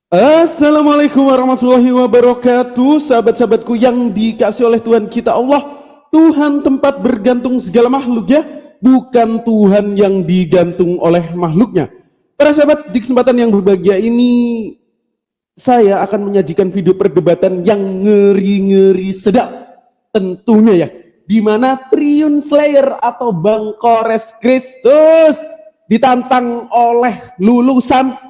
Assalamualaikum warahmatullahi wabarakatuh. Sahabat-sahabatku yang dikasih oleh Tuhan kita Allah, Tuhan tempat bergantung segala makhluk ya, bukan Tuhan yang digantung oleh makhluknya. Para sahabat, di kesempatan yang berbahagia ini saya akan menyajikan video perdebatan yang ngeri-ngeri sedap tentunya ya, di mana Triun Slayer atau Bang Kores Kristus ditantang oleh lulusan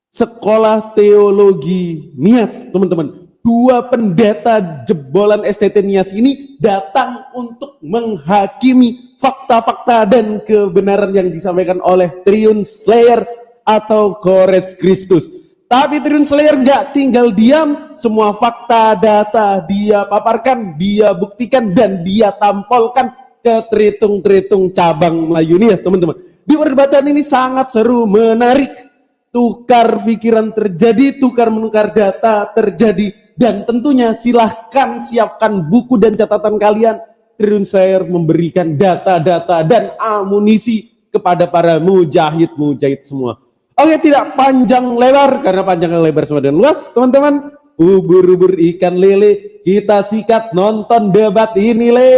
Sekolah Teologi Nias, teman-teman. Dua pendeta jebolan STT Nias ini datang untuk menghakimi fakta-fakta dan kebenaran yang disampaikan oleh Triun Slayer atau Kores Kristus. Tapi Triun Slayer nggak tinggal diam, semua fakta, data dia paparkan, dia buktikan, dan dia tampolkan ke teritung-teritung cabang Melayu nih ya teman-teman. Di perdebatan ini sangat seru, menarik, tukar pikiran terjadi, tukar menukar data terjadi, dan tentunya silahkan siapkan buku dan catatan kalian. Triun Slayer memberikan data-data dan amunisi kepada para mujahid-mujahid semua. Oke, tidak panjang lebar, karena panjang lebar sama dan luas, teman-teman. Ubur-ubur ikan lele, kita sikat nonton debat ini le.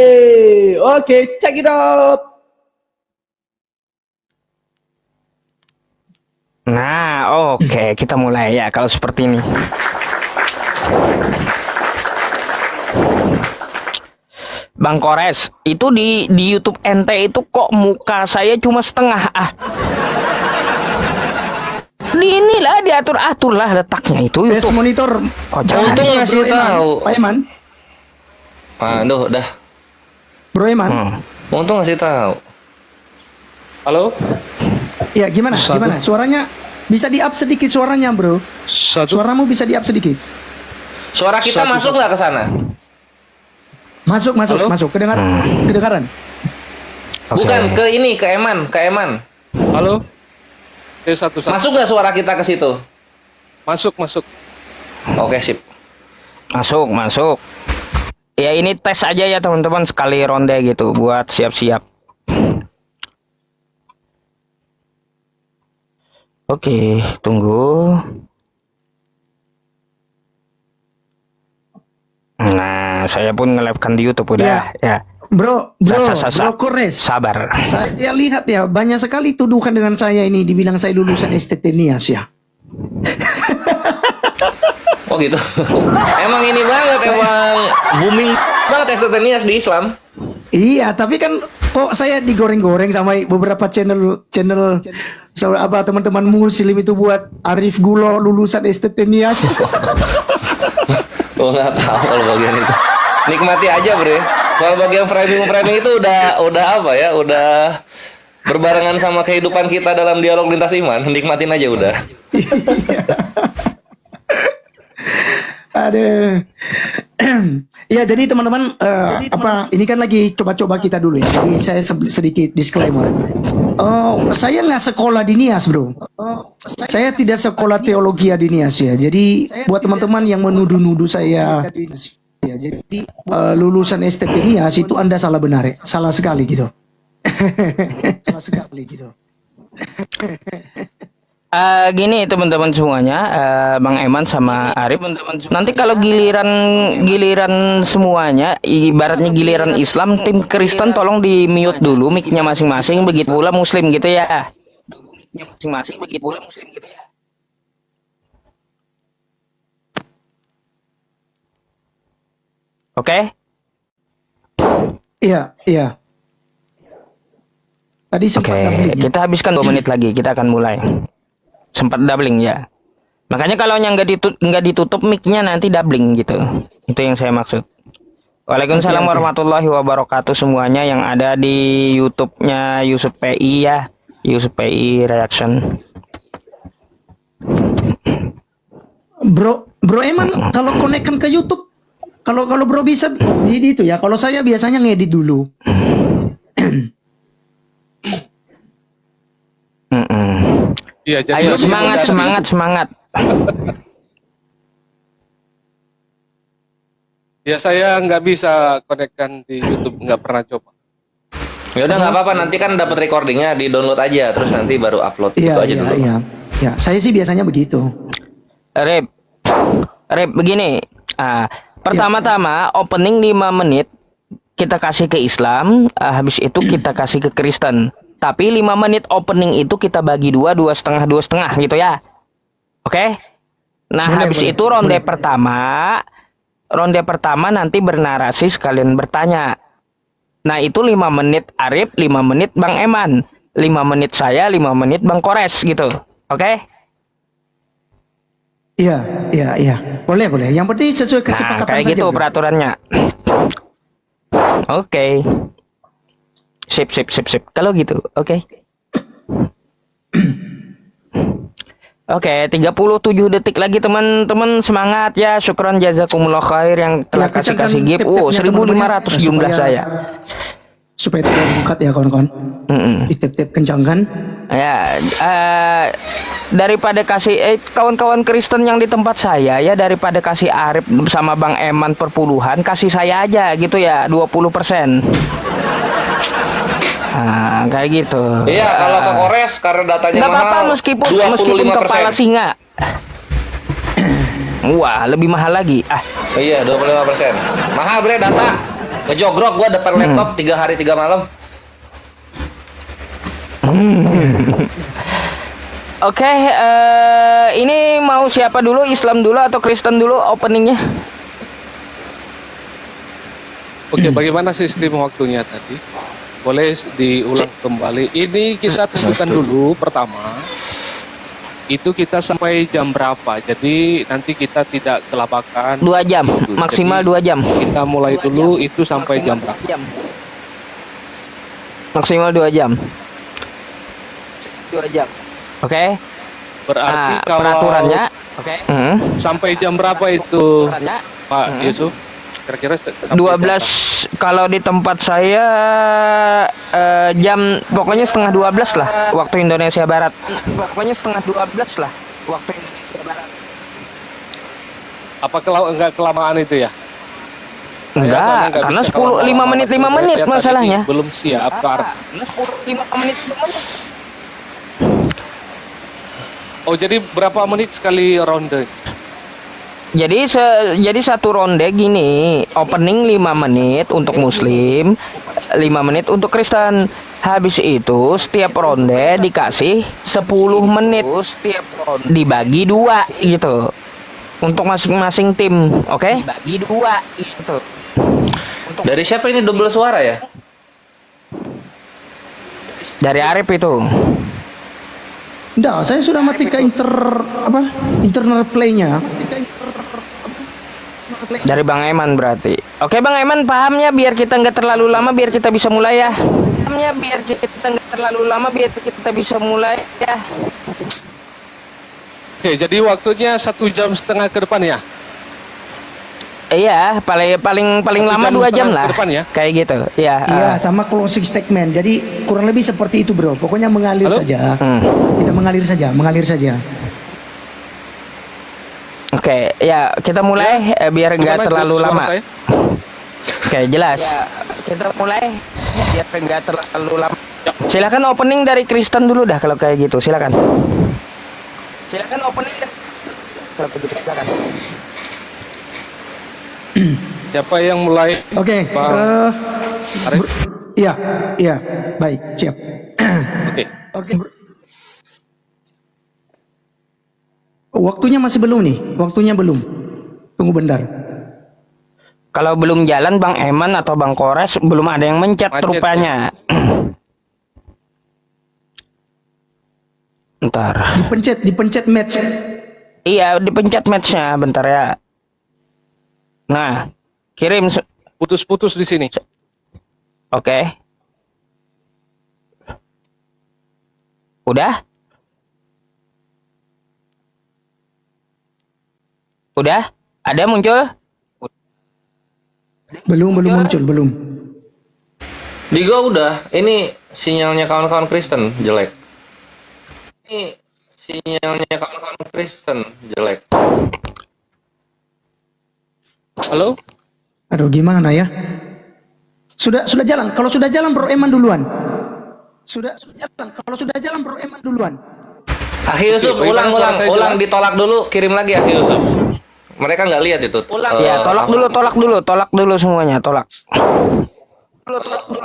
Oke, check it out. Nah, oke, kita mulai ya kalau seperti ini. Bang Kores, itu di YouTube ente itu kok muka saya cuma setengah Inilah diatur-atur lah letaknya itu. Tes monitor. Untung ngasih tahu. Pak Eman. Aduh, dah. Bro Eman. Untung ngasih tahu. Halo? Ya, gimana? Gimana? Suaranya bisa di-up sedikit suaranya, Bro. Suaramu bisa di-up sedikit. Suara kita masuk nggak ke sana? Masuk. Kedengaran. Bukan ke ini, ke Eman. Halo? T1. Masuk nggak suara kita ke situ? Masuk. Oke, sip. Masuk. Ya ini tes aja ya teman-teman, sekali ronde gitu buat siap-siap. Oke, tunggu. Nah, saya pun nge-live-kan di YouTube udah ya. Bro Kores. Sabar. Saya lihat ya, banyak sekali tuduhan dengan saya ini, dibilang saya lulusan STT Nias ya. Oh gitu. Emang ini banget, emang booming banget STT Nias di Islam. Iya, tapi kan kok saya digoreng-goreng sama beberapa channel apa teman-teman muslim itu buat Arif Gulo lulusan STT Nias. Oh, nggak tahu kalau bagian itu. Nikmati aja, Bre. Kalau bagian framing itu udah apa ya? Udah berbarengan sama kehidupan kita dalam dialog lintas iman. Nikmatin aja udah. Ada. Ya, jadi teman-teman, ini kan lagi coba-coba kita dulu ya. Jadi saya sedikit disclaimer. Saya nggak sekolah di Nias, bro. Saya tidak sekolah teologi di Nias ya. Jadi buat teman-teman yang menuduh-nuduh saya lulusan STT Nias, itu Anda salah benar ya. Salah sekali gitu. Gini teman-teman semuanya, Bang Eman sama Arif, nanti kalau giliran semuanya, ibaratnya giliran Islam, tim Kristen tolong di mute dulu mic-nya masing-masing, begitu pula Muslim gitu ya. Oke? Iya. Tadi sempat doubling, ya? Kita habiskan 2 menit lagi, kita akan mulai. Sempat doubling ya. Makanya kalau yang nggak ditutup mic-nya nanti doubling gitu. Itu yang saya maksud. Waalaikumsalam warahmatullahi wabarakatuh semuanya yang ada di YouTube-nya Yusuf PI ya. Yusuf PI Reaction. Bro Eman, kalau connect-kan ke YouTube, kalau bro bisa di itu ya. Kalau saya biasanya ngedit dulu. Iya, jadi Ayo semangat. Ya saya nggak bisa konekkan di YouTube, nggak pernah coba. Ya udah nggak apa-apa, nanti kan dapat recordingnya, di download aja terus nanti baru upload. Itu aja dulu. Iya. Ya, saya sih biasanya begitu. Rip begini. Pertama-tama opening 5 menit kita kasih ke Islam, habis itu kita kasih ke Kristen. Tapi 5 menit opening itu kita bagi 2, 2,5 gitu ya. Oke? Nah, Boleh, habis boleh, itu ronde boleh. pertama nanti bernarasi sekalian bertanya. Nah, itu 5 menit Arif, 5 menit Bang Eman, 5 menit saya, 5 menit Bang Kores gitu. Oke? Iya. Boleh. Yang penting sesuai Nah, kesepakatan kayak saja. gitu bro. peraturannya. Oke. Sip. Kalau gitu, oke. Oke, 37 detik lagi teman-teman, semangat ya. Syukron jazakumullah khair yang telah Ya, kencangkan kasih gift. tap-tapnya, 1.500 teman-teman, jumlah supaya- saya. Supaya tidak bukat ya kawan-kawan. Di tap-tap kencangkan. Ya, daripada kasih kawan-kawan Kristen yang di tempat saya ya, daripada kasih Arif sama Bang Eman perpuluhan, kasih saya aja gitu ya, 20%. Nah, kayak gitu. Iya, kalau ke Kores karena datanya Nggak mahal. apa-apa meskipun 25%. kepala singa. Wah, lebih mahal lagi. Iya, 25%. Mahal bre data. Ngejogrok gua depan laptop 3 hari 3 malam. Oke, ini mau siapa dulu? Islam dulu atau Kristen dulu openingnya? Oke, bagaimana sistem waktunya tadi? Boleh diulang kembali. Ini kita tentukan dulu pertama. Itu kita sampai jam berapa? Jadi nanti kita tidak kelabakan. 2 jam, Gitu. maksimal Jadi, 2 jam. Kita mulai dulu itu sampai jam berapa? Maksimal 2 jam. 2 jam. Oke. Berarti kalau Peraturannya, oke. sampai jam berapa itu, Peraturannya Pak Yusuf? Kira-kira sampai 12 kalau di tempat saya jam pokoknya setengah 12 lah waktu Indonesia Barat. Pokoknya setengah 12 lah waktu Indonesia Barat. apa enggak kelamaan itu ya? Enggak, karena 5 menit Saya tadi masalahnya. belum siap karena. Karena 5 menit. Oh, jadi berapa menit sekali ronde? Jadi satu ronde gini, opening 5 menit untuk muslim, 5 menit untuk Kristen. Habis itu setiap ronde dikasih 10 menit, setiap ronde dibagi 2 gitu. Untuk masing-masing tim, oke? Dibagi 2 gitu. Dari siapa ini double suara ya? Dari Arif itu. Enggak, saya sudah matikan internal play-nya. Dari Bang Eman berarti. Oke Bang Eman, pahamnya biar kita nggak terlalu lama, biar kita bisa mulai ya. Pahamnya biar kita nggak terlalu lama, biar kita bisa mulai ya. Oke, jadi waktunya 1,5 jam ke depan ya? Iya, paling lama 2 jam lah. Ke depan ya? Kayak gitu. Iya. Iya, sama closing statement. Jadi kurang lebih seperti itu, bro. Pokoknya mengalir Halo? saja. Kita mengalir saja. Oke, ya kita mulai biar nggak Gimana, terlalu suara lama. saya? Oke, jelas. Kita mulai biar nggak terlalu lama. Silakan opening dari Kristen dulu dah kalau kayak gitu. Silakan. Silakan opening dari Kristen. Kalau begitu silakan. Siapa yang mulai? Oke. Bang Arif? Iya. Baik, siap. Oke. Oke. Waktunya masih belum nih. Waktunya belum. Tunggu bentar. Kalau belum jalan Bang Eman atau Bang Kores belum ada yang mencet Macet, rupanya. Ntar. Dipencet match. Iya, dipencet matchnya bentar ya. Nah, kirim. Putus-putus di sini. Oke. Udah? Udah? Ada muncul? Belum muncul, belum. Di gua udah. Ini sinyalnya kawan-kawan Kristen jelek. Ini sinyalnya kawan-kawan Kristen jelek. Halo? Aduh, gimana ya? Sudah jalan. Kalau sudah jalan Bro Eman duluan. Sudah jalan. Kalau sudah jalan Bro Eman duluan. Akhi Yusuf, Oke, bagaimana suara saya ulang jelas? ditolak dulu, kirim lagi Akhi Yusuf. Mereka nggak lihat itu. Ya, tolak dulu semuanya, tolak.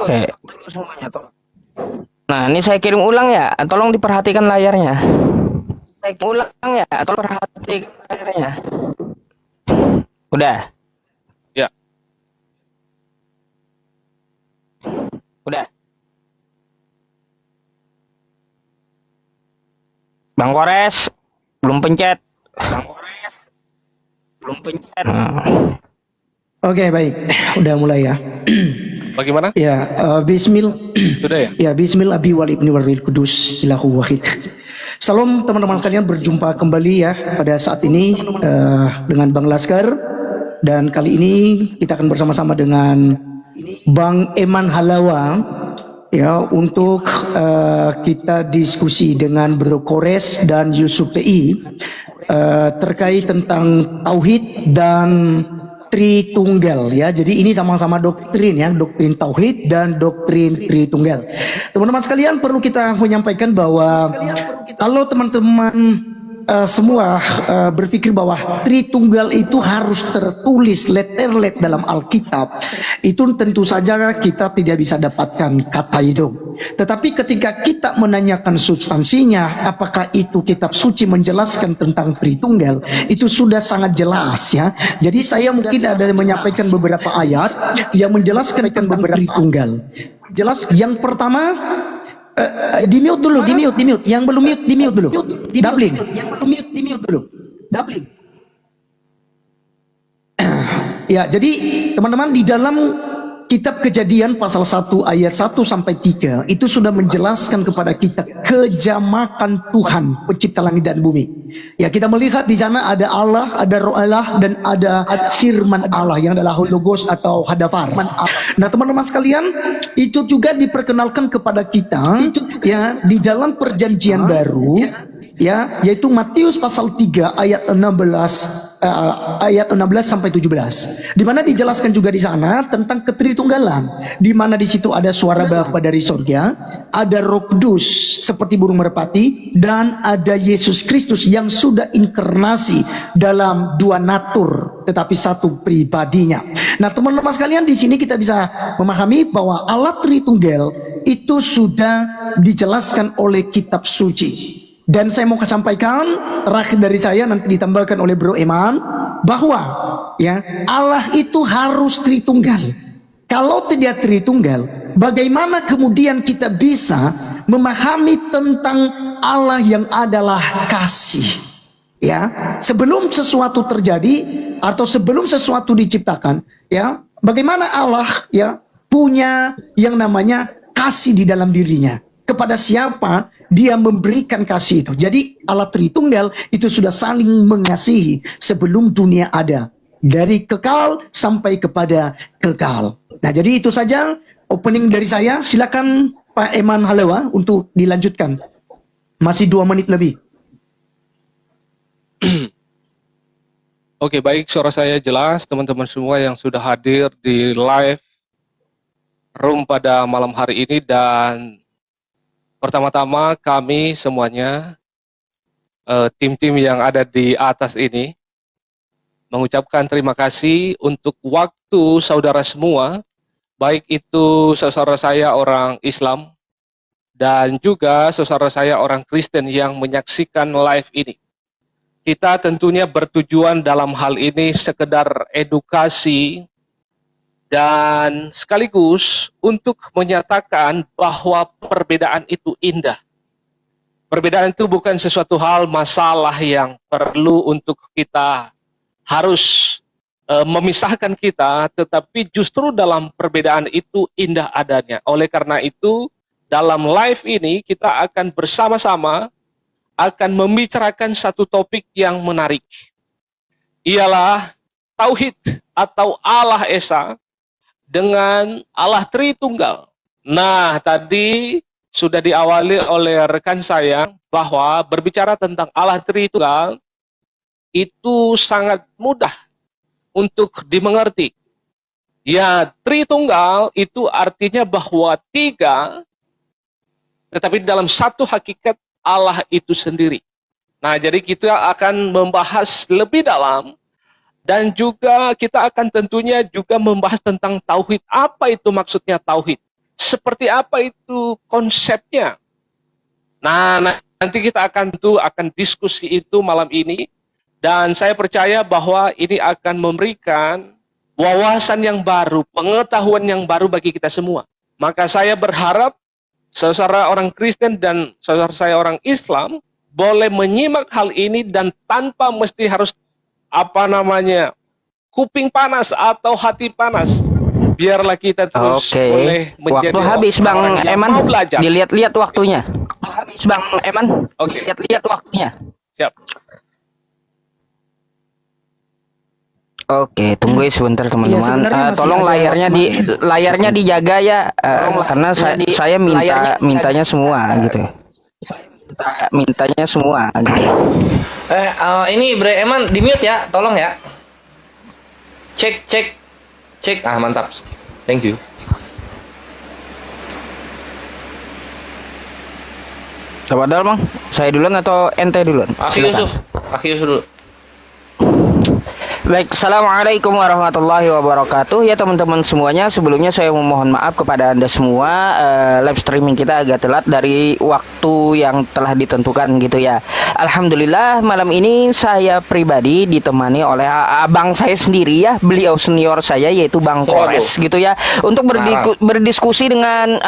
Oke. Nah, ini saya kirim ulang ya. Tolong diperhatikan layarnya. Saya kirim ulang ya. Tolong perhatikan layarnya. Udah. Ya. Udah. Bang Kores belum pencet. Nah. Oke, baik. Udah mulai ya. Bagaimana? Ya, bismillah. Sudah ya? Ya, bismillah abi wal ibni wal kudus ilahu wahid. Salam teman-teman sekalian, berjumpa kembali ya pada saat ini dengan Bang Laskar, dan kali ini kita akan bersama-sama dengan Bang Eman Halawa ya untuk kita diskusi dengan Bro Kores dan Yusuf PI terkait tentang tauhid dan Tritunggal ya. Jadi ini sama-sama doktrin ya, doktrin tauhid dan doktrin Tritunggal. Teman-teman sekalian, perlu kita menyampaikan bahwa kalau teman-teman semua berpikir bahwa Tritunggal itu harus tertulis letter-let dalam Alkitab, itu tentu saja kita tidak bisa dapatkan kata itu. Tetapi ketika kita menanyakan substansinya, apakah itu kitab suci menjelaskan tentang Tritunggal, itu sudah sangat jelas ya. Jadi saya mungkin ada menyampaikan beberapa ayat yang menjelaskan tentang beberapa Tritunggal. Jelas, yang pertama, di mute dulu, di mute. Yang belum mute, di mute dulu. Doubling. Yang belum mute, di mute dulu. Doubling. Ya, jadi teman-teman, di dalam Kitab Kejadian pasal 1 ayat 1 sampai 3 itu sudah menjelaskan kepada kita kejamakan Tuhan pencipta langit dan bumi. Ya, kita melihat di sana ada Allah, ada Roh Allah, dan ada firman Allah yang adalah Logos atau Hadafar. Nah, teman-teman sekalian, itu juga diperkenalkan kepada kita ya di dalam perjanjian baru ya, yaitu Matius pasal 3 ayat 16 sampai 17, di mana dijelaskan juga di sana tentang ketritunggalan, di mana di situ ada suara Bapa dari surga, ada Roh Kudus seperti burung merpati, dan ada Yesus Kristus yang sudah inkarnasi dalam dua natur tetapi satu pribadinya. Nah, teman-teman sekalian, di sini kita bisa memahami bahwa Allah Tritunggal itu sudah dijelaskan oleh kitab suci. Dan saya mau sampaikan terakhir dari saya, nanti ditambahkan oleh Bro Eman, bahwa ya Allah itu harus Tritunggal. Kalau tidak Tritunggal, bagaimana kemudian kita bisa memahami tentang Allah yang adalah kasih? Ya, sebelum sesuatu terjadi atau sebelum sesuatu diciptakan, ya, bagaimana Allah ya punya yang namanya kasih di dalam dirinya. Kepada siapa dia memberikan kasih itu. Jadi Allah Tritunggal itu sudah saling mengasihi sebelum dunia ada, dari kekal sampai kepada kekal. Nah, jadi itu saja opening dari saya. Silakan Pak Eman Halawa untuk dilanjutkan. Masih 2 menit lebih. Oke, baik, suara saya jelas. Teman-teman semua yang sudah hadir di live room pada malam hari ini, dan pertama-tama kami semuanya, tim-tim yang ada di atas ini, mengucapkan terima kasih untuk waktu saudara semua, baik itu saudara saya orang Islam dan juga saudara saya orang Kristen yang menyaksikan live ini. Kita tentunya bertujuan dalam hal ini sekedar edukasi dan sekaligus untuk menyatakan bahwa perbedaan itu indah. Perbedaan itu bukan sesuatu hal masalah yang perlu untuk kita harus memisahkan kita, tetapi justru dalam perbedaan itu indah adanya. Oleh karena itu, dalam live ini kita akan bersama-sama akan membicarakan satu topik yang menarik. Ialah Tauhid atau Allah Esa dengan Allah Tritunggal. Nah, tadi sudah diawali oleh rekan saya bahwa berbicara tentang Allah Tritunggal itu sangat mudah untuk dimengerti. Ya, Tritunggal itu artinya bahwa 3, tetapi dalam satu hakikat Allah itu sendiri. Nah, jadi kita akan membahas lebih dalam dan juga kita akan tentunya juga membahas tentang tauhid. Apa itu maksudnya tauhid? Seperti apa itu konsepnya? Nah, nanti kita akan diskusi itu malam ini, dan saya percaya bahwa ini akan memberikan wawasan yang baru, pengetahuan yang baru bagi kita semua. Maka saya berharap saudara orang Kristen dan saudara saya orang Islam boleh menyimak hal ini dan tanpa mesti harus kuping panas atau hati panas. Biarlah kita terus boleh menjadi waktu habis Bang orang yang Eman, mau belajar. dilihat-lihat waktunya. Habis Bang Eman, lihat-lihat waktunya. Siap. Oke, tunggu sebentar Iya, teman-teman. sebenarnya masih Tolong ada layarnya dijaga ya, karena saya mintanya semua gitu. Mintanya semua. Gitu. Ini Bre Eman di mute ya, tolong ya. Cek. Mantap. Thank you. Coba Bang, saya duluan atau ente duluan? Akhi Yusuf dulu. Baik, Assalamualaikum warahmatullahi wabarakatuh. Ya teman-teman semuanya, sebelumnya saya memohon maaf kepada Anda semua. Live streaming kita agak telat dari waktu yang telah ditentukan gitu ya. Alhamdulillah malam ini saya pribadi ditemani oleh abang saya sendiri ya, beliau senior saya yaitu Bang Kores gitu ya, untuk berdiskusi dengan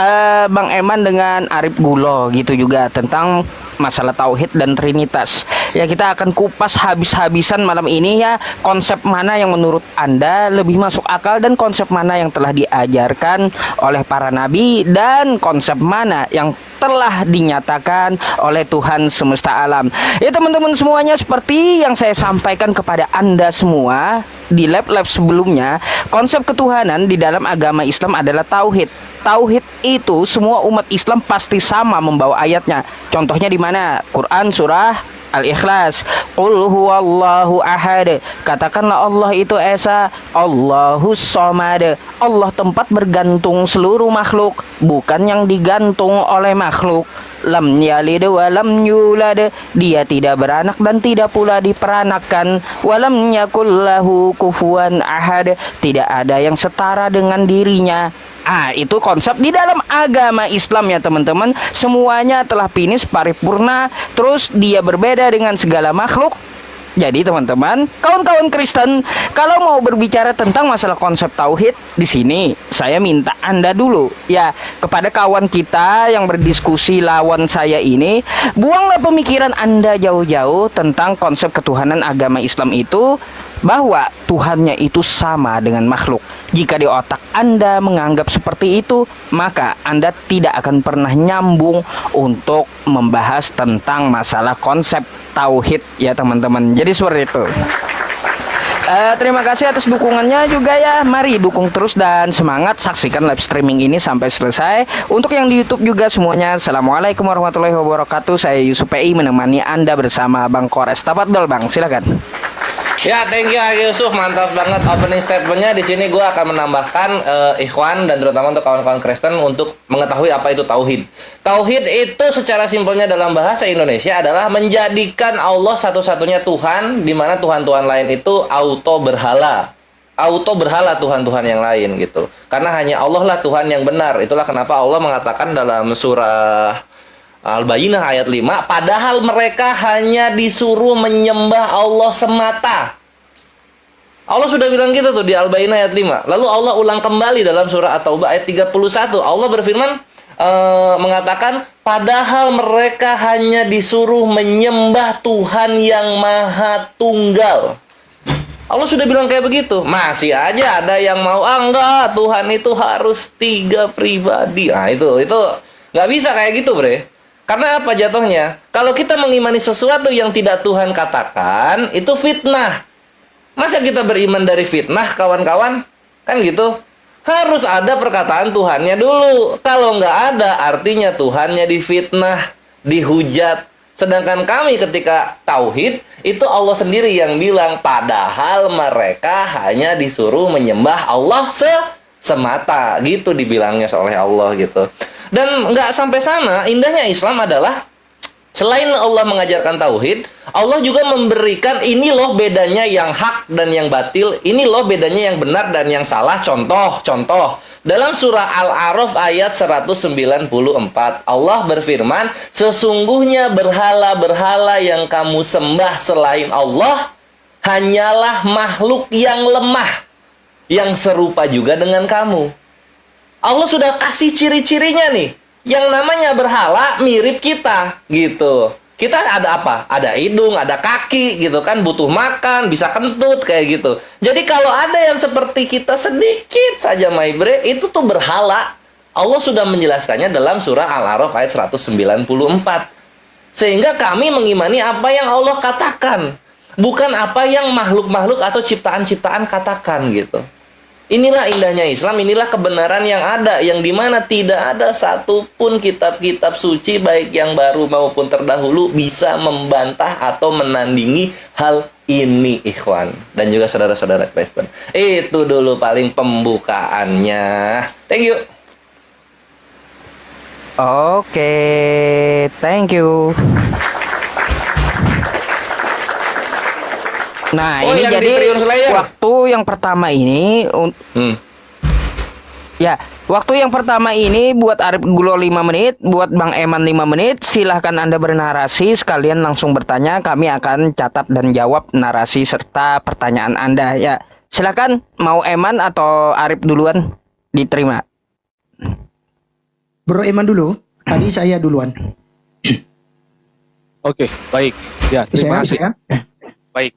Bang Eman dengan Arif Gulo gitu juga tentang masalah tauhid dan trinitas. Ya, kita akan kupas habis-habisan malam ini ya, konsep mana yang menurut Anda lebih masuk akal dan konsep mana yang telah diajarkan oleh para nabi dan konsep mana yang telah dinyatakan oleh Tuhan semesta alam. Ya teman-teman semuanya, seperti yang saya sampaikan kepada Anda semua di lab-lab sebelumnya, konsep ketuhanan di dalam agama Islam adalah tauhid. Tauhid itu semua umat Islam pasti sama membawa ayatnya. Contohnya di mana? Quran surah Al-Ikhlas. Qul huwallahu ahad. Katakanlah Allah itu esa, Allahus somad. Allah tempat bergantung seluruh makhluk, bukan yang digantung oleh makhluk. Lam yalid wa lam yulad. Dia tidak beranak dan tidak pula diperanakkan. Walam yakul lahu kufuwan ahad. Tidak ada yang setara dengan dirinya. Itu konsep di dalam agama Islam ya teman-teman. Semuanya telah finish paripurna, terus dia berbeda dengan segala makhluk. Jadi teman-teman, kawan-kawan Kristen, kalau mau berbicara tentang masalah konsep tauhid di sini, saya minta Anda dulu ya, kepada kawan kita yang berdiskusi lawan saya ini, buanglah pemikiran Anda jauh-jauh tentang konsep ketuhanan agama Islam itu, bahwa Tuhannya itu sama dengan makhluk. Jika di otak Anda menganggap seperti itu, maka Anda tidak akan pernah nyambung untuk membahas tentang masalah konsep tauhid ya teman-teman. Jadi seperti itu. Terima kasih atas dukungannya juga ya. Mari dukung terus dan semangat saksikan live streaming ini sampai selesai. Untuk yang di YouTube juga semuanya, Assalamualaikum warahmatullahi wabarakatuh. Saya Yusuf PI menemani Anda bersama Bang Kores. Tafadhol Bang, silakan. Ya, thank you Aki Yusuf, mantap banget opening statementnya. Di sini gue akan menambahkan ikhwan dan terutama untuk kawan-kawan Kristen untuk mengetahui apa itu tauhid. Tauhid itu secara simpelnya dalam bahasa Indonesia adalah menjadikan Allah satu-satunya Tuhan, di mana Tuhan-Tuhan lain itu auto berhala Tuhan-Tuhan yang lain gitu. Karena hanya Allah lah Tuhan yang benar. Itulah kenapa Allah mengatakan dalam surah Al-Bayyinah ayat 5, padahal mereka hanya disuruh menyembah Allah semata. Allah sudah bilang gitu tuh di Al-Bayyinah ayat 5. Lalu Allah ulang kembali dalam surah At-Taubah ayat 31. Allah berfirman mengatakan, padahal mereka hanya disuruh menyembah Tuhan yang Maha Tunggal. Allah sudah bilang kayak begitu. Masih aja ada yang mau, enggak, Tuhan itu harus 3 pribadi. Nah itu nggak bisa kayak gitu bre. Karena apa jatuhnya? Kalau kita mengimani sesuatu yang tidak Tuhan katakan, itu fitnah. Masa kita beriman dari fitnah, kawan-kawan? Kan gitu. Harus ada perkataan Tuhannya dulu. Kalau nggak ada, artinya Tuhannya difitnah, dihujat. Sedangkan kami ketika tauhid, itu Allah sendiri yang bilang, padahal mereka hanya disuruh menyembah Allah semata. Gitu dibilangnya oleh Allah gitu. Dan nggak sampai sana, indahnya Islam adalah Selain Allah mengajarkan tauhid, Allah juga memberikan ini loh bedanya yang hak dan yang batil, ini loh bedanya yang benar dan yang salah. Contoh. Dalam surah Al-A'raf ayat 194, Allah berfirman, sesungguhnya berhala-berhala yang kamu sembah selain Allah hanyalah makhluk yang lemah, yang serupa juga dengan kamu. Allah sudah kasih ciri-cirinya nih. Yang namanya berhala mirip kita gitu. Kita ada apa? Ada hidung, ada kaki gitu kan, butuh makan, bisa kentut kayak gitu. Jadi kalau ada yang seperti kita sedikit saja my bre, itu tuh berhala. Allah sudah menjelaskannya dalam surah Al-A'raf ayat 194. Sehingga kami mengimani apa yang Allah katakan, bukan apa yang makhluk-makhluk atau ciptaan-ciptaan katakan gitu. Inilah indahnya Islam, inilah kebenaran yang ada, yang dimana tidak ada satupun kitab-kitab suci, baik yang baru maupun terdahulu, bisa membantah atau menandingi hal ini, ikhwan. Dan juga saudara-saudara Kristen. Itu dulu paling pembukaannya. Thank you. Oke, thank you. Nah, Oh, ini yang di jadi Triun Slayer. waktu yang pertama ini ya, waktu yang pertama ini buat Arif Gulo 5 menit, buat Bang Eman 5 menit. Silahkan Anda bernarasi, sekalian langsung bertanya. Kami akan catat dan jawab narasi serta pertanyaan Anda. Ya, silahkan mau Eman atau Arif duluan, diterima. Bro Eman dulu. Tadi saya duluan. Oke, baik. Ya, terima kasih. Saya. Baik.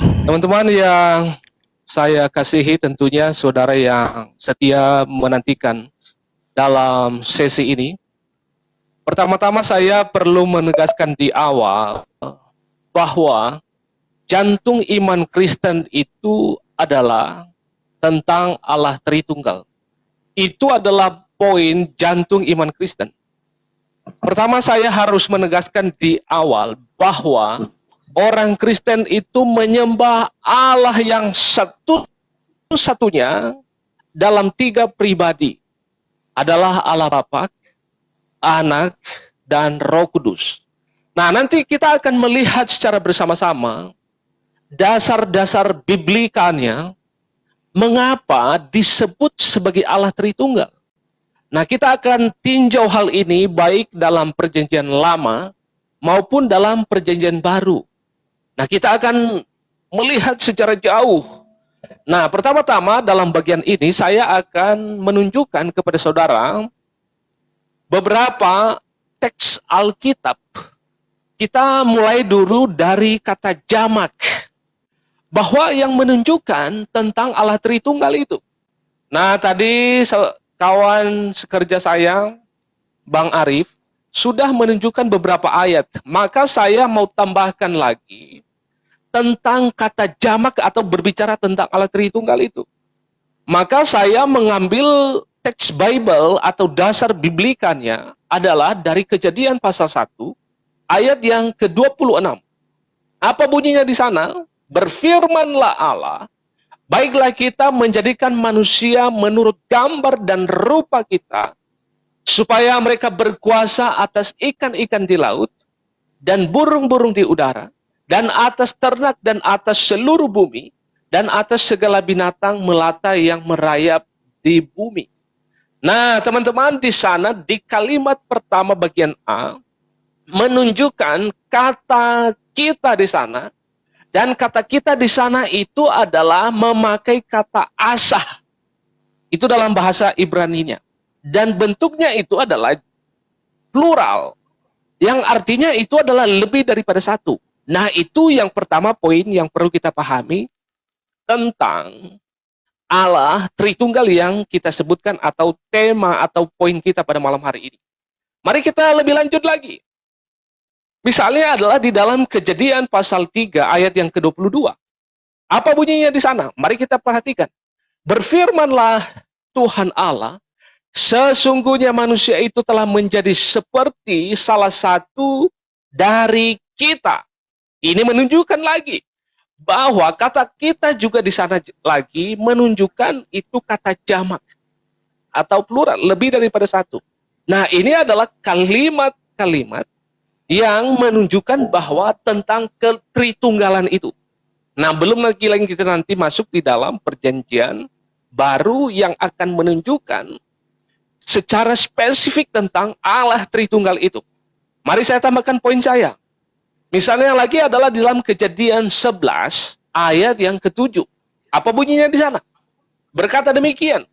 Teman-teman yang saya kasihi, tentunya saudara yang setia menantikan dalam sesi ini. Pertama-tama saya perlu menegaskan di awal bahwa jantung iman Kristen itu adalah tentang Allah Tritunggal. Itu adalah poin jantung iman Kristen. Pertama saya harus menegaskan di awal bahwa orang Kristen itu menyembah Allah yang satu-satunya dalam 3 pribadi. Adalah Allah Bapa, Anak, dan Roh Kudus. Nah, nanti kita akan melihat secara bersama-sama dasar-dasar biblikannya mengapa disebut sebagai Allah Tritunggal. Nah, kita akan tinjau hal ini baik dalam Perjanjian Lama maupun dalam Perjanjian Baru. Nah, kita akan melihat secara jauh. Nah, pertama-tama dalam bagian ini saya akan menunjukkan kepada saudara beberapa teks Alkitab. Kita mulai dulu dari kata jamak, bahwa yang menunjukkan tentang Allah Tritunggal itu. Nah, tadi kawan sekerja saya, Bang Arif, sudah menunjukkan beberapa ayat. Maka saya mau tambahkan lagi tentang kata jamak atau berbicara tentang Allah Tritunggal itu. Maka saya mengambil teks Bible atau dasar biblikannya adalah dari Kejadian pasal 1 ayat yang ke-26. Apa bunyinya di sana? Berfirmanlah Allah, baiklah kita menjadikan manusia menurut gambar dan rupa kita, supaya mereka berkuasa atas ikan-ikan di laut, dan burung-burung di udara, dan atas ternak, dan atas seluruh bumi, dan atas segala binatang melata yang merayap di bumi. Nah, teman-teman, di sana, di kalimat pertama bagian A, menunjukkan kata kita di sana, dan kata kita di sana itu adalah memakai kata asah. Itu dalam bahasa Ibrani-nya. Dan bentuknya itu adalah plural. Yang artinya itu adalah lebih daripada satu. Nah, itu yang pertama poin yang perlu kita pahami tentang Allah Tritunggal yang kita sebutkan atau tema atau poin kita pada malam hari ini. Mari kita lebih lanjut lagi. Misalnya adalah di dalam Kejadian pasal 3 ayat yang ke-22. Apa bunyinya di sana? Mari kita perhatikan. Berfirmanlah Tuhan Allah, sesungguhnya manusia itu telah menjadi seperti salah satu dari kita. Ini menunjukkan lagi bahwa kata kita juga di sana lagi menunjukkan itu kata jamak atau plural, lebih daripada satu. Nah, ini adalah kalimat-kalimat yang menunjukkan bahwa tentang ketritunggalan itu. Nah, belum lagi kita nanti masuk di dalam perjanjian baru yang akan menunjukkan secara spesifik tentang Allah Tritunggal itu. Mari saya tambahkan poin saya. Misalnya lagi adalah dalam Kejadian 11 ayat yang ke-7. Apa bunyinya di sana? Berkata demikian,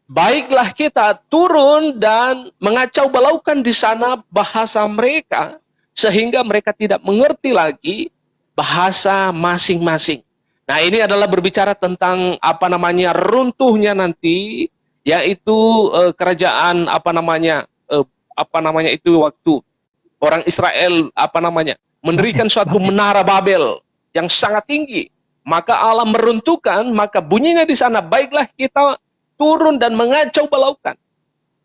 baiklah kita turun dan mengacau balaukan di sana bahasa mereka, sehingga mereka tidak mengerti lagi bahasa masing-masing. Nah, ini adalah berbicara tentang runtuhnya nanti, yaitu kerajaan itu waktu orang Israel mendirikan suatu menara Babel yang sangat tinggi. Maka Allah meruntuhkan, maka bunyinya di sana, baiklah kita turun dan mengacau balaukan.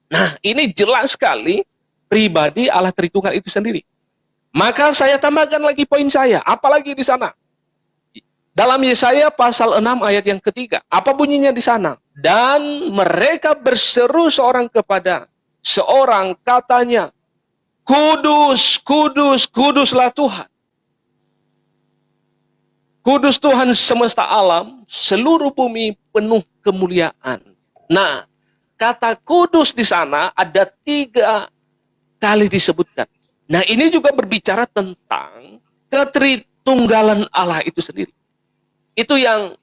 Nah, ini jelas sekali pribadi Allah Tritunggal itu sendiri. Maka saya tambahkan lagi poin saya, apalagi di sana. Dalam Yesaya pasal 6 ayat yang ketiga, apa bunyinya di sana? Dan mereka berseru seorang kepada seorang, katanya, kudus, kudus, kuduslah Tuhan. Kudus Tuhan semesta alam, seluruh bumi penuh kemuliaan. Nah, kata kudus di sana ada 3 kali disebutkan. Nah, ini juga berbicara tentang ketritunggalan Allah itu sendiri. Itu yang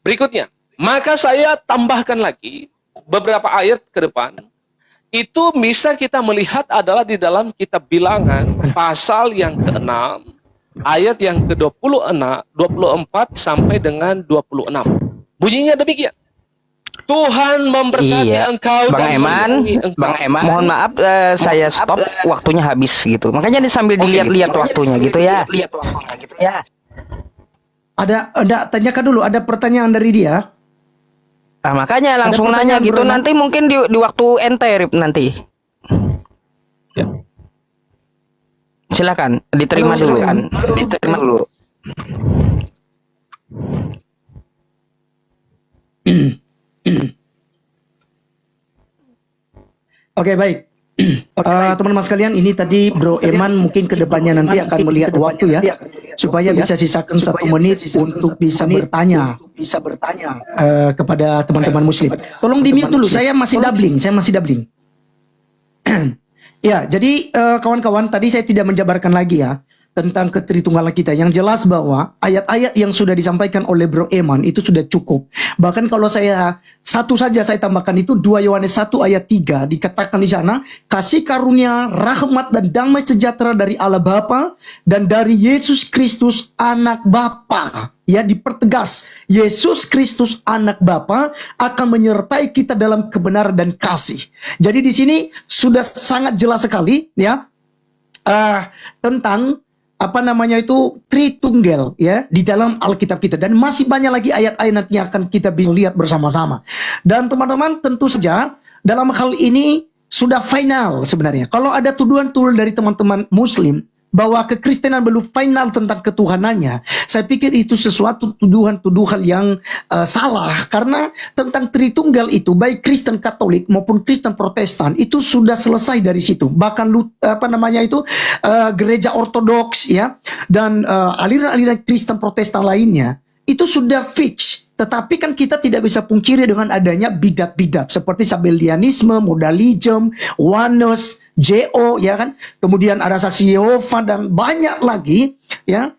berikutnya. Maka saya tambahkan lagi beberapa ayat ke depan. Itu bisa kita melihat adalah di dalam kitab Bilangan pasal yang ke-6 ayat yang ke-24 sampai dengan 26. Bunyinya demikian. Tuhan memberkati engkau Bang dan Eman, melindungi engkau. Bang Eman, mohon maaf saya stop, waktunya habis gitu. Makanya sambil dilihat-lihat waktunya gitu ya. Ada tanyakan dulu, ada pertanyaan dari dia. Nah, makanya langsung nanya gitu, Bro, nanti mungkin di waktu ente Rip, nanti. Ya. Silakan, diterima dulu kan. Diterima dulu. Oke, baik. Teman-teman sekalian, ini tadi Bro Eman mungkin kedepannya nanti akan melihat waktu ya, supaya bisa sisakan 1 menit untuk bisa bertanya kepada teman-teman muslim. Tolong di mute dulu, saya masih doubling. Ya, jadi kawan-kawan, tadi saya tidak menjabarkan lagi ya tentang ketritunggalan kita. Yang jelas bahwa ayat-ayat yang sudah disampaikan oleh Bro Eman itu sudah cukup. Bahkan kalau saya satu saja saya tambahkan, itu 2 Yohanes 1 ayat 3 dikatakan di sana, kasih karunia, rahmat dan damai sejahtera dari Allah Bapa dan dari Yesus Kristus anak Bapa. Ya, dipertegas, Yesus Kristus anak Bapa akan menyertai kita dalam kebenaran dan kasih. Jadi di sini sudah sangat jelas sekali ya tentang Tritunggal ya di dalam Alkitab kita, dan masih banyak lagi ayat-ayat nanti yang akan kita bisa lihat bersama-sama. Dan teman-teman, tentu saja dalam hal ini sudah final sebenarnya. Kalau ada tuduhan-tuduhan dari teman-teman muslim bahwa kekristenan belum final tentang ketuhanannya, saya pikir itu sesuatu tuduhan-tuduhan yang salah, karena tentang Tritunggal itu baik Kristen Katolik maupun Kristen Protestan itu sudah selesai dari situ. Bahkan gereja Ortodoks ya dan aliran-aliran Kristen Protestan lainnya itu sudah fix. Tetapi kan kita tidak bisa pungkiri dengan adanya bidat-bidat seperti Sabellianisme, modalisme, oneness, JO ya kan. Kemudian ada saksi Yehova dan banyak lagi ya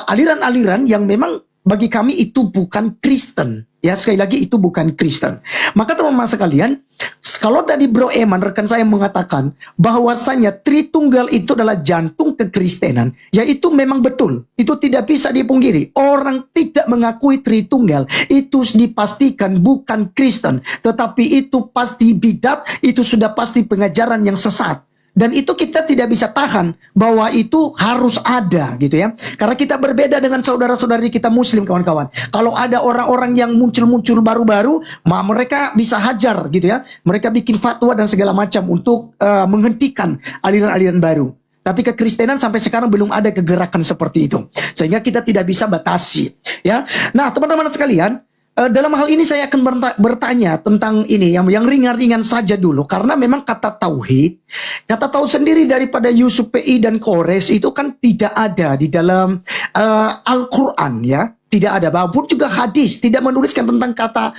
aliran-aliran yang memang bagi kami itu bukan Kristen. Ya, sekali lagi itu bukan Kristen. Maka teman-teman sekalian, kalau tadi Bro Eman rekan saya mengatakan bahwasanya Tritunggal itu adalah jantung kekristenan, ya itu memang betul. Itu tidak bisa dipungkiri. Orang tidak mengakui Tritunggal itu dipastikan bukan Kristen, tetapi itu pasti bidat, itu sudah pasti pengajaran yang sesat. Dan itu kita tidak bisa tahan bahwa itu harus ada gitu ya. Karena kita berbeda dengan saudara-saudari kita muslim, kawan-kawan. Kalau ada orang-orang yang muncul-muncul baru-baru, mereka bisa hajar gitu ya. Mereka bikin fatwa dan segala macam untuk menghentikan aliran-aliran baru. Tapi kekristenan sampai sekarang belum ada kegerakan seperti itu. Sehingga kita tidak bisa batasi ya. Nah, teman-teman sekalian, dalam hal ini saya akan bertanya tentang ini yang ringan-ringan saja dulu, karena memang kata tauhid sendiri daripada Yusuf PI dan Kores itu kan tidak ada di dalam Al-Quran, ya, tidak ada. Bahkan juga hadis tidak menuliskan tentang kata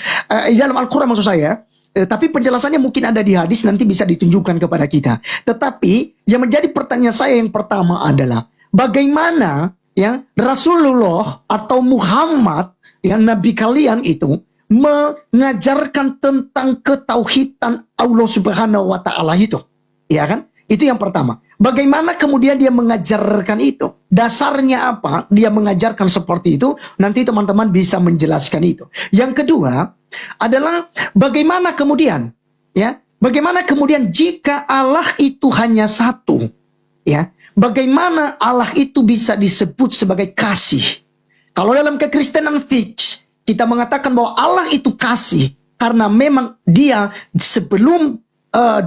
di dalam Al-Quran maksud saya. Tapi penjelasannya mungkin ada di hadis, nanti bisa ditunjukkan kepada kita. Tetapi yang menjadi pertanyaan saya yang pertama adalah bagaimana ya Rasulullah atau Muhammad yang nabi kalian itu mengajarkan tentang ketauhidan Allah Subhanahu wa taala itu. Ya kan? Itu yang pertama. Bagaimana kemudian dia mengajarkan itu? Dasarnya apa? Dia mengajarkan seperti itu. Nanti teman-teman bisa menjelaskan itu. Yang kedua adalah bagaimana kemudian, ya? Bagaimana kemudian jika Allah itu hanya satu, ya? Bagaimana Allah itu bisa disebut sebagai kasih? Kalau dalam kekristenan fix, kita mengatakan bahwa Allah itu kasih karena memang dia sebelum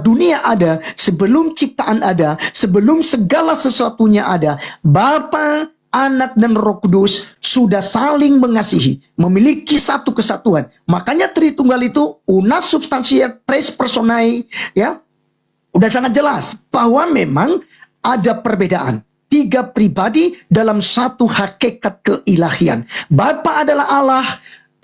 dunia ada, sebelum ciptaan ada, sebelum segala sesuatunya ada, Bapa, Anak, dan Roh Kudus sudah saling mengasihi, memiliki satu kesatuan. Makanya Tritunggal itu una substantia tres personae, ya, udah sangat jelas bahwa memang ada perbedaan. Tiga pribadi dalam satu hakikat keilahian. Bapa adalah Allah,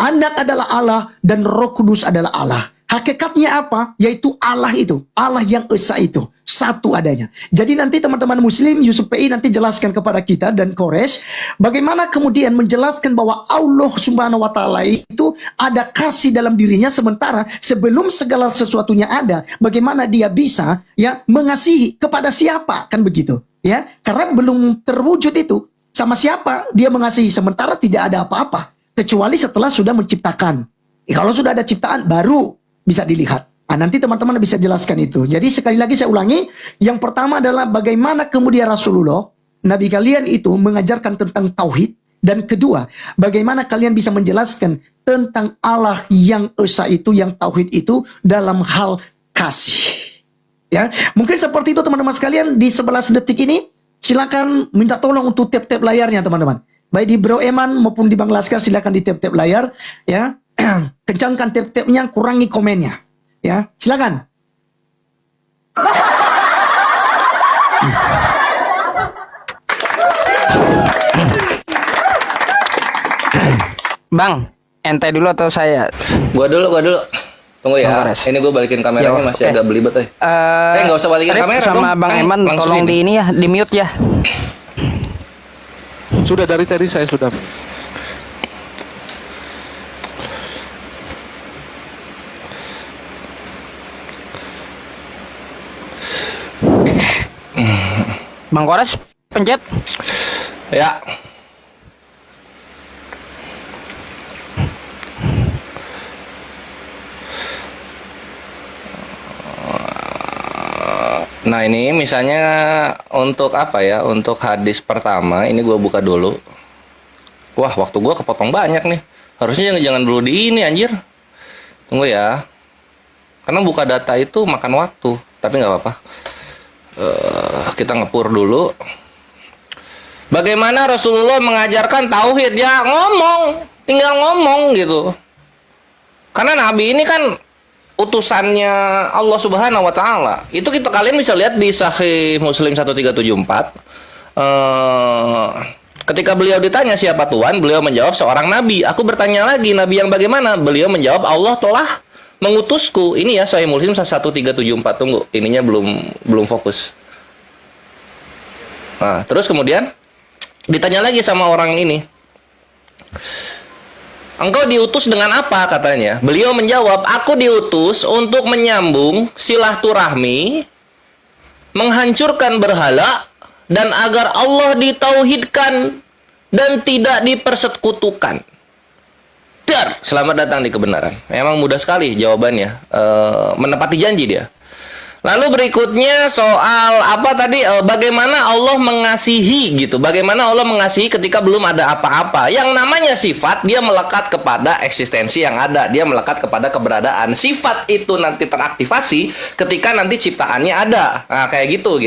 Anak adalah Allah, dan Roh Kudus adalah Allah. Hakikatnya apa? Yaitu Allah itu. Allah yang esa itu. Satu adanya. Jadi nanti teman-teman muslim, Yusuf PI nanti jelaskan kepada kita dan Kores. Bagaimana kemudian menjelaskan bahwa Allah subhanahu wa ta'ala itu ada kasih dalam dirinya. Sementara sebelum segala sesuatunya ada. Bagaimana dia bisa ya mengasihi kepada siapa? Kan begitu. Ya, karena belum terwujud itu. Sama siapa dia mengasihi. Sementara tidak ada apa-apa. Kecuali setelah sudah menciptakan. Kalau sudah ada ciptaan baru bisa dilihat. Nah, nanti teman-teman bisa jelaskan itu. Jadi sekali lagi saya ulangi, yang pertama adalah bagaimana kemudian Rasulullah, Nabi kalian itu mengajarkan tentang tauhid. Dan kedua, bagaimana kalian bisa menjelaskan tentang Allah yang esa itu, yang tauhid itu dalam hal kasih. Ya, mungkin seperti itu teman-teman sekalian. Di 11 detik ini, silakan minta tolong untuk tap-tap layarnya teman-teman. Baik di Bro Eman maupun di Bang Laskar, silakan di tap-tap layar. Ya, kencangkan tap-tapnya, kurangi komennya. Ya, silakan. Bang, ente dulu atau saya? Gua dulu. Tunggu ya. Bang Kores. Ini gua balikin kameranya, Yo, masih oke. agak belibet eh. Nggak usah balikin Rip kamera sama dong. Bang Kan Eman langsung tolong ini. di ini ya, di mute ya. Sudah dari tadi saya sudah. Bang Kores, pencet. Ya. Nah ini misalnya untuk apa ya? Untuk hadis pertama ini gue buka dulu. Wah waktu gue kepotong banyak nih. Harusnya jangan dulu di ini anjir. Tunggu ya. Karena buka data itu makan waktu. Tapi nggak apa-apa. Kita ngepur dulu. Bagaimana Rasulullah mengajarkan tauhid? Ya ngomong, tinggal ngomong gitu. Karena Nabi ini kan utusannya Allah Subhanahu wa taala. Itu kalian bisa lihat di Sahih Muslim 1374. Ketika beliau ditanya siapa Tuhan, beliau menjawab seorang nabi. Aku bertanya lagi, nabi yang bagaimana? Beliau menjawab Allah telah mengutusku. Ini ya Sahih Muslim 1374. Tunggu, ininya belum fokus. Nah, terus kemudian ditanya lagi sama orang ini. Engkau diutus dengan apa katanya? Beliau menjawab, aku diutus untuk menyambung silaturahmi, menghancurkan berhala, dan agar Allah ditauhidkan dan tidak dipersekutukan. Dar, selamat datang di kebenaran. Memang mudah sekali jawabannya, menepati janji dia. Lalu berikutnya soal apa tadi? Bagaimana Allah mengasihi gitu. Bagaimana Allah mengasihi ketika belum ada apa-apa. Yang namanya sifat, dia melekat kepada eksistensi yang ada. Dia melekat kepada keberadaan. Sifat itu nanti teraktivasi ketika nanti ciptaannya ada. Nah, kayak gitu.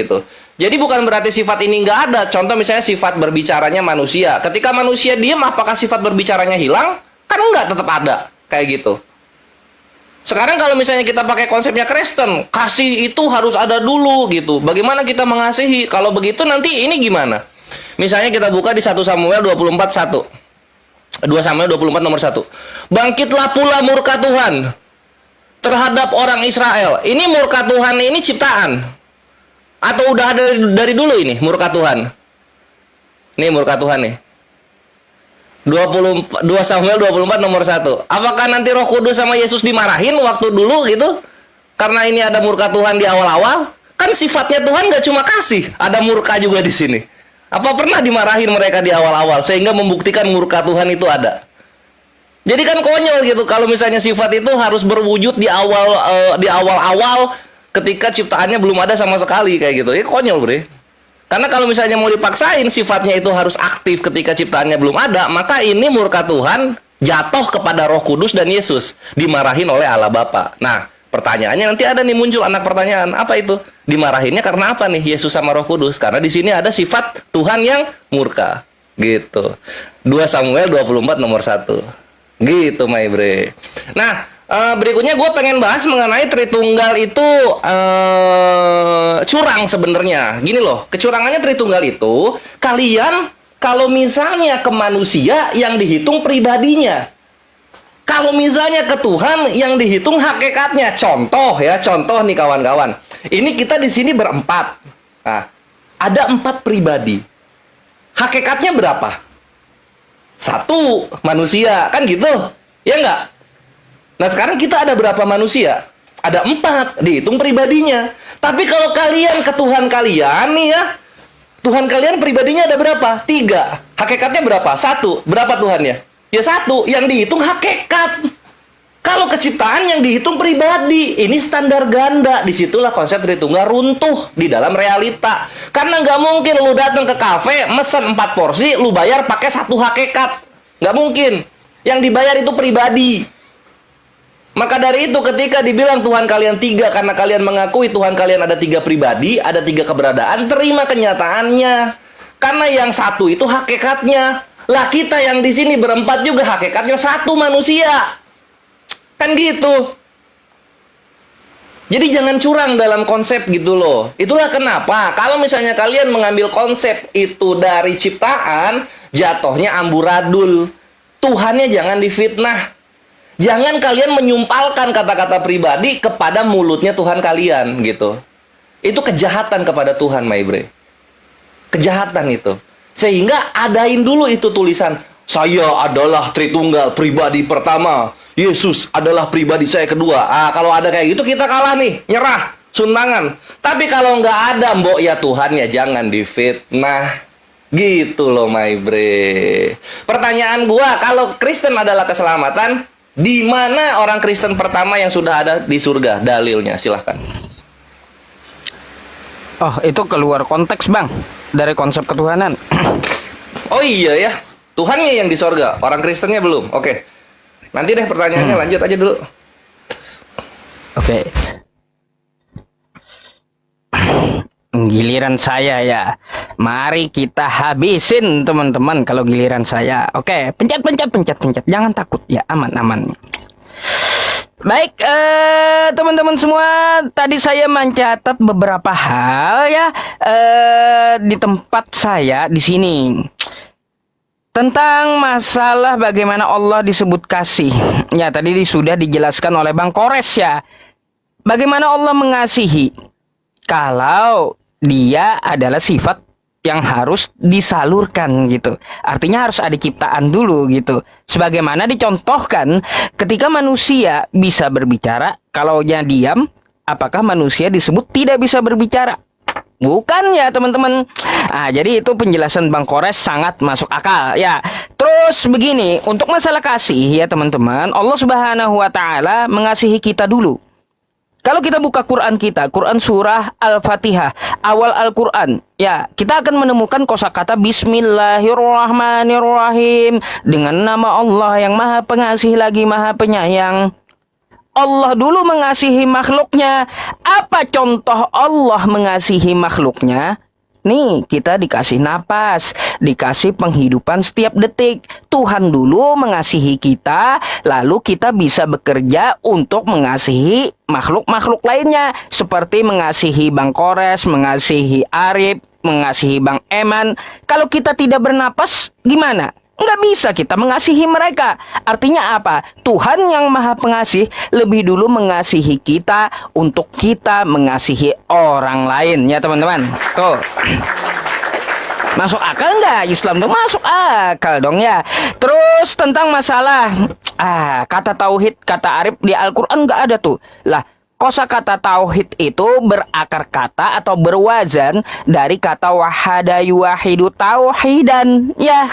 Jadi bukan berarti sifat ini nggak ada. Contoh misalnya sifat berbicaranya manusia. Ketika manusia diam, apakah sifat berbicaranya hilang? Kan enggak, tetap ada. kayak gitu. Sekarang kalau misalnya kita pakai konsepnya Kristen, kasih itu harus ada dulu gitu. Bagaimana kita mengasihi? Kalau begitu nanti ini gimana? Misalnya kita buka di 1 Samuel 24:1. 2 Samuel 24 nomor 1. Bangkitlah pula murka Tuhan terhadap orang Israel. Ini murka Tuhan ini ciptaan? Atau udah ada dari dulu ini murka Tuhan? Nih murka Tuhan nih. 2 Samuel 24 nomor 1. Apakah nanti Roh Kudus sama Yesus dimarahin waktu dulu gitu? Karena ini ada murka Tuhan di awal-awal. Kan sifatnya Tuhan gak cuma kasih, ada murka juga di sini. Apa pernah dimarahin mereka di awal-awal sehingga membuktikan murka Tuhan itu ada? Jadi kan konyol gitu kalau misalnya sifat itu harus berwujud di awal-awal ketika ciptaannya belum ada sama sekali kayak gitu. Ya konyol, Bre. Karena kalau misalnya mau dipaksain sifatnya itu harus aktif ketika ciptaannya belum ada, maka ini murka Tuhan jatuh kepada Roh Kudus dan Yesus, dimarahin oleh Allah Bapa. Nah, pertanyaannya nanti ada nih muncul anak pertanyaan, apa itu? Dimarahinnya karena apa nih Yesus sama Roh Kudus? Karena di sini ada sifat Tuhan yang murka. Gitu. 2 Samuel 24 nomor 1. Gitu, my bre. Nah, berikutnya gue pengen bahas mengenai Tritunggal itu curang sebenarnya. Gini loh, kecurangannya Tritunggal itu kalian kalau misalnya ke manusia yang dihitung pribadinya, kalau misalnya ke Tuhan yang dihitung hakikatnya. Contoh ya, contoh nih kawan-kawan. Ini kita di sini berempat. Nah, ada 4 pribadi. Hakikatnya berapa? 1 manusia, kan gitu? Ya enggak? Nah sekarang kita ada berapa manusia? Ada 4, dihitung pribadinya. Tapi kalau kalian ke Tuhan kalian nih ya, Tuhan kalian pribadinya ada berapa? 3. Hakikatnya berapa? 1. Berapa Tuhannya? Ya 1. Yang dihitung hakikat. Kalau keciptaan yang dihitung pribadi, ini standar ganda. Disitulah konsep Tritunggal runtuh di dalam realita. Karena nggak mungkin lu datang ke kafe, mesen 4 porsi, lu bayar pakai 1 hakikat. Nggak mungkin. Yang dibayar itu pribadi. Maka dari itu ketika dibilang Tuhan kalian 3 karena kalian mengakui Tuhan kalian ada 3 pribadi, ada 3 keberadaan, terima kenyataannya. Karena yang 1 itu hakikatnya. Lah kita yang di sini berempat juga hakikatnya 1 manusia. Kan gitu. Jadi jangan curang dalam konsep gitu loh. Itulah kenapa kalau misalnya kalian mengambil konsep itu dari ciptaan, jatuhnya amburadul. Tuhannya jangan difitnah. Jangan kalian menyumpalkan kata-kata pribadi kepada mulutnya Tuhan kalian gitu. Itu kejahatan kepada Tuhan, my bre. Kejahatan itu. Sehingga adain dulu itu tulisan, saya adalah Tritunggal pribadi pertama. Yesus adalah pribadi saya kedua. Kalau ada kayak gitu kita kalah nih, nyerah, suntangan. Tapi kalau nggak ada, mbok ya Tuhan ya jangan difitnah. Gitu loh, my bre. Pertanyaan gua, kalau Kristen adalah keselamatan, di mana orang Kristen pertama yang sudah ada di surga? Dalilnya, silahkan. Oh, itu keluar konteks, Bang, dari konsep ketuhanan. Oh iya ya, Tuhannya yang di sorga, orang Kristennya belum. Oke, nanti deh pertanyaannya lanjut aja dulu. Oke. Giliran saya ya. Mari kita habisin teman-teman kalau giliran saya. Oke, pencet. Jangan takut ya, aman. Baik, teman-teman semua, tadi saya mencatat beberapa hal ya di tempat saya di sini. Tentang masalah bagaimana Allah disebut kasih. Ya, tadi sudah dijelaskan oleh Bang Kores ya. Bagaimana Allah mengasihi? Kalau dia adalah sifat yang harus disalurkan gitu. Artinya harus ada ciptaan dulu gitu. Sebagaimana dicontohkan ketika manusia bisa berbicara, kalau dia diam, apakah manusia disebut tidak bisa berbicara? Bukan ya teman-teman. Jadi itu penjelasan Bang Kores sangat masuk akal ya. Terus begini, untuk masalah kasih ya teman-teman, Allah Subhanahu wa taala mengasihi kita dulu. Kalau kita buka Quran kita, Quran surah Al-Fatihah, awal Al-Quran, ya, kita akan menemukan kosakata Bismillahirrahmanirrahim, dengan nama Allah yang Maha Pengasih lagi Maha Penyayang. Allah dulu mengasihi makhluknya. Apa contoh Allah mengasihi makhluknya? Nih, kita dikasih napas, dikasih penghidupan setiap detik. Tuhan dulu mengasihi kita, lalu kita bisa bekerja untuk mengasihi makhluk-makhluk lainnya. Seperti mengasihi Bang Kores, mengasihi Arif, mengasihi Bang Eman. Kalau kita tidak bernapas, gimana? Nggak bisa kita mengasihi mereka. Artinya apa? Tuhan yang maha pengasih lebih dulu mengasihi kita untuk kita mengasihi orang lain. Ya teman-teman. Tuh. Masuk akal nggak? Islam tuh masuk akal dong ya. Terus tentang masalah kata tauhid, kata Arif di Al-Quran nggak ada tuh. Lah, kosakata tauhid itu berakar kata atau berwazan dari kata wahada yuwahidu tauhidan. Ya.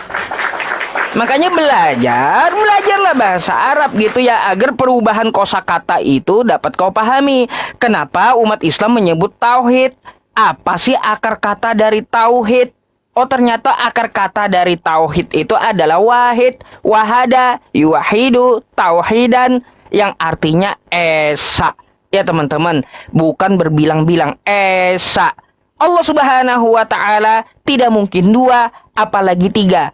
Makanya belajarlah bahasa Arab gitu ya, agar perubahan kosakata itu dapat kau pahami. Kenapa umat Islam menyebut tauhid? Apa sih akar kata dari tauhid? Oh, ternyata akar kata dari tauhid itu adalah wahid, wahada, yuwahidu, tauhidan, yang artinya esa. Ya teman-teman, bukan berbilang-bilang, esa. Allah Subhanahu wa Ta'ala tidak mungkin dua, apalagi tiga.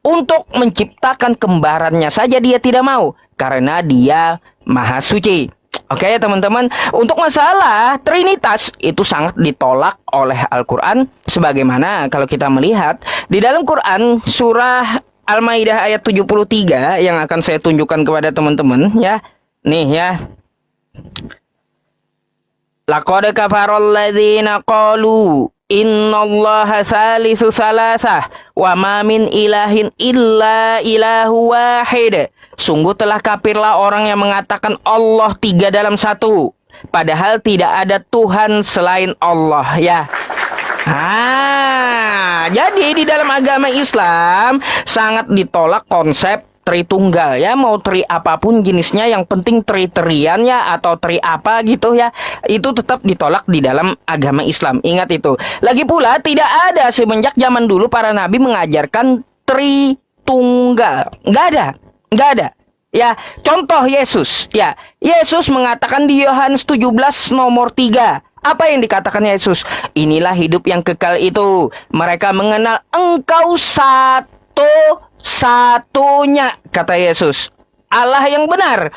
Untuk menciptakan kembarannya saja dia tidak mau, karena dia maha suci. Oke teman-teman, untuk masalah Trinitas itu sangat ditolak oleh Al-Quran. Sebagaimana kalau kita melihat di dalam Quran surah Al-Maidah ayat 73 yang akan saya tunjukkan kepada teman-teman ya. Nih ya. Laqad kafaral ladzina qalu innallaha salisu salasah wa ma min ilahin illa ilahu wahid. Sungguh telah kafirlah orang yang mengatakan Allah tiga dalam satu, padahal tidak ada Tuhan selain Allah ya. Jadi di dalam agama Islam sangat ditolak konsep Tritunggal ya, mau tri apapun jenisnya, yang penting tri-trian ya, atau tri apa gitu ya, itu tetap ditolak di dalam agama Islam. Ingat itu. Lagi pula tidak ada semenjak zaman dulu para nabi mengajarkan Tritunggal. Nggak ada. Ya, contoh Yesus. Ya, Yesus mengatakan di Yohanes 17 nomor 3. Apa yang dikatakan Yesus? Inilah hidup yang kekal itu, mereka mengenal Engkau satu-satunya, kata Yesus, Allah yang benar.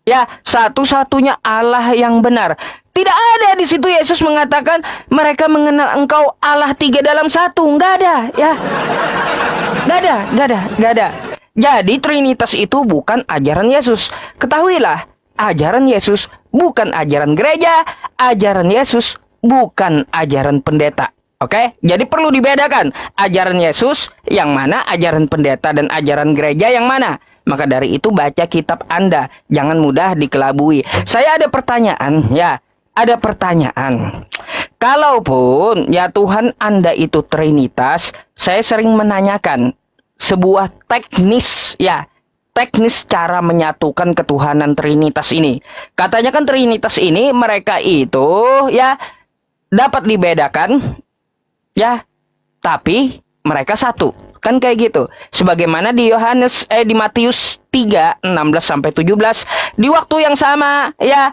Ya, satu-satunya Allah yang benar. Tidak ada di situ Yesus mengatakan mereka mengenal Engkau Allah tiga dalam satu. Nggak ada, ya. Nggak ada. Jadi Trinitas itu bukan ajaran Yesus. Ketahuilah, ajaran Yesus bukan ajaran gereja, ajaran Yesus bukan ajaran pendeta. Oke, jadi perlu dibedakan ajaran Yesus yang mana, ajaran pendeta dan ajaran gereja yang mana. Maka dari itu baca kitab Anda, jangan mudah dikelabui. Saya ada pertanyaan ya, ada pertanyaan. Kalaupun ya Tuhan Anda itu Trinitas, saya sering menanyakan sebuah teknis ya, teknis cara menyatukan ketuhanan Trinitas ini. Katanya kan Trinitas ini mereka itu ya dapat dibedakan ya, tapi mereka satu. Kan kayak gitu. Sebagaimana di di Matius 3, 16 sampai 17, di waktu yang sama ya,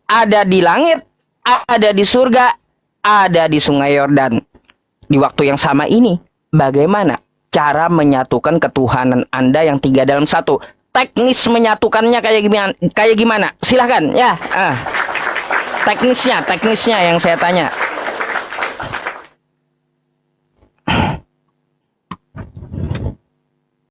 ada di langit, ada di surga, ada di Sungai Yordan. Di waktu yang sama ini, bagaimana cara menyatukan ketuhanan Anda yang tiga dalam satu? Teknis menyatukannya kayak gimana? Silahkan ya. Teknisnya yang saya tanya.